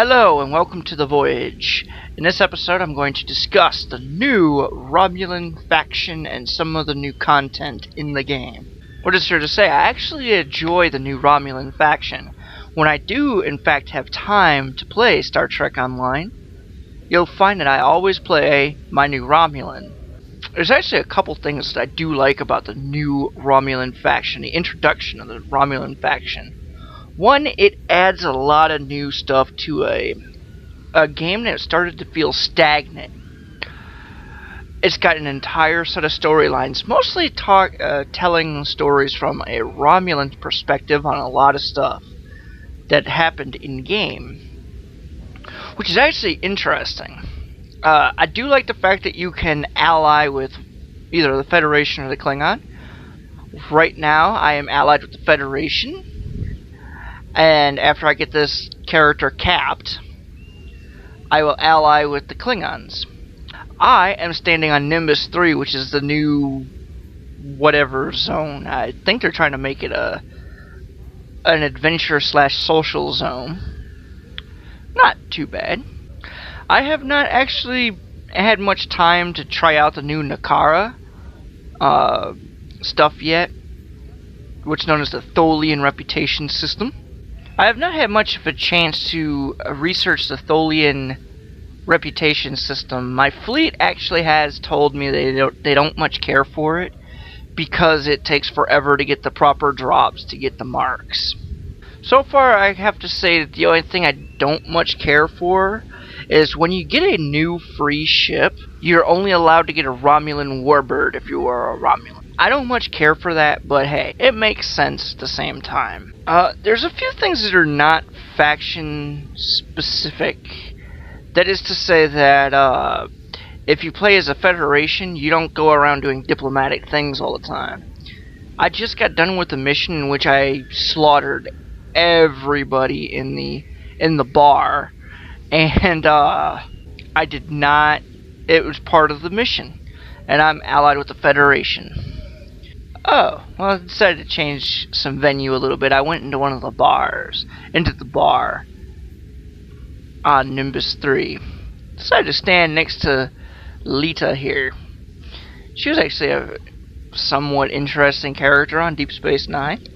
Hello and welcome to the Voyage. In this episode I'm going to discuss the new Romulan faction and some of the new content in the game. What is there to say? I actually enjoy the new Romulan faction. When I do in fact have time to play Star Trek Online, you'll find that I always play my new Romulan. There's actually a couple things that I do like about the new Romulan faction, the introduction of the Romulan faction. One, it adds a lot of new stuff to a game that started to feel stagnant. It's got an entire set of storylines, mostly telling stories from a Romulan perspective on a lot of stuff that happened in game, which is actually interesting. I do like the fact that you can ally with either the Federation or the Klingon. Right now, I am allied with the Federation. And after I get this character capped, I will ally with the Klingons. I am standing on Nimbus 3, which is the new whatever zone. I think they're trying to make it an adventure/social zone. Not too bad. I have not actually had much time to try out the new Nakara stuff yet, which is known as the Tholian reputation system. I have not had much of a chance to research the Tholian reputation system. My fleet actually has told me they don't much care for it because it takes forever to get the proper drops to get the marks. So far, I have to say that the only thing I don't much care for is when you get a new free ship, you're only allowed to get a Romulan warbird if you are a Romulan. I don't much care for that, but hey, it makes sense at the same time. There's a few things that are not faction specific. That is to say that if you play as a Federation, you don't go around doing diplomatic things all the time. I just got done with a mission in which I slaughtered everybody in the bar, and I did not. It was part of the mission, and I'm allied with the Federation. Oh, well, I decided to change some venue a little bit. I went into the bar on Nimbus 3. Decided to stand next to Lita here. She was actually a somewhat interesting character on Deep Space Nine.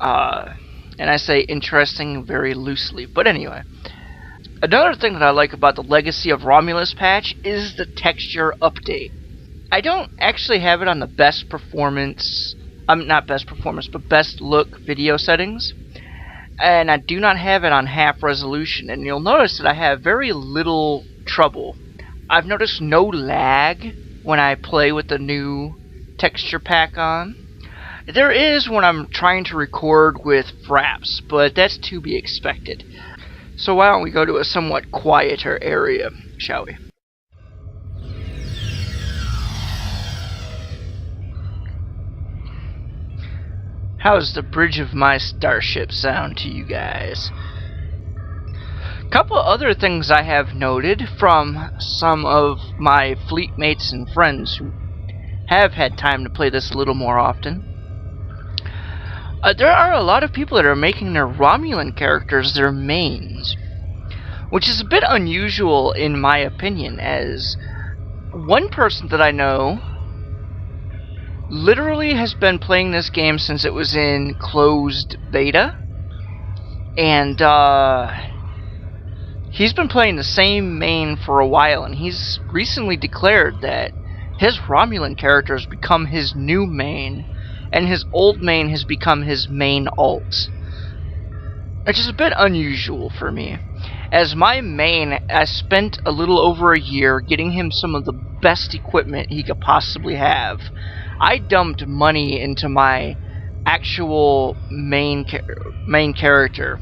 And I say interesting very loosely, but anyway. Another thing that I like about the Legacy of Romulus patch is the texture update. I don't actually have it on the best performance, not best performance, but best look video settings. And I do not have it on half resolution, and you'll notice that I have very little trouble. I've noticed no lag when I play with the new texture pack on. There is when I'm trying to record with fraps, but that's to be expected. So why don't we go to a somewhat quieter area, shall we? How's the bridge of my starship sound to you guys? Couple other things I have noted from some of my fleet mates and friends who have had time to play this a little more often. There are a lot of people that are making their Romulan characters their mains, which is a bit unusual in my opinion, as one person that I know literally has been playing this game since it was in closed beta, and he's been playing the same main for a while, and he's recently declared that his Romulan character has become his new main, and his old main has become his main alt, which is a bit unusual for me. As my main, I spent a little over a year getting him some of the best equipment he could possibly have. I dumped money into my actual main character.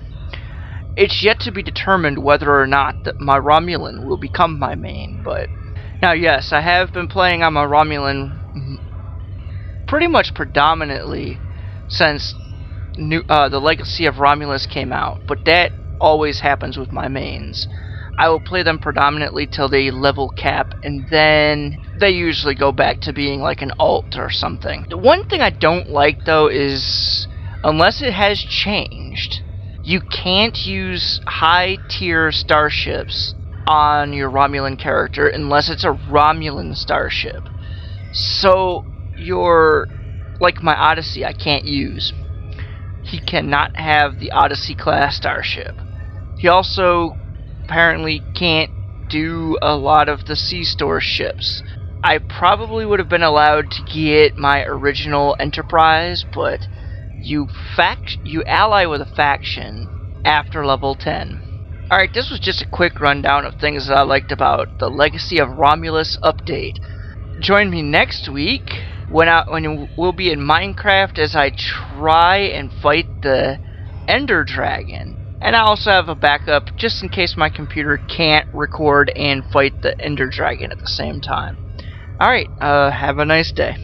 It's yet to be determined whether or not that my Romulan will become my main, but now yes, I have been playing on my Romulan pretty much predominantly since the Legacy of Romulus came out, but that always happens with my mains. I will play them predominantly till they level cap, and then they usually go back to being like an alt or something. The one thing I don't like though is, unless it has changed, you can't use high-tier starships on your Romulan character unless it's a Romulan starship. So, like my Odyssey, I can't use. He cannot have the Odyssey-class starship. He also apparently can't do a lot of the C-Store ships. I probably would have been allowed to get my original Enterprise, but you ally with a faction after level 10. Alright, this was just a quick rundown of things that I liked about the Legacy of Romulus update. Join me next week when we'll be in Minecraft as I try and fight the Ender Dragon. And I also have a backup just in case my computer can't record and fight the Ender Dragon at the same time. Alright, have a nice day.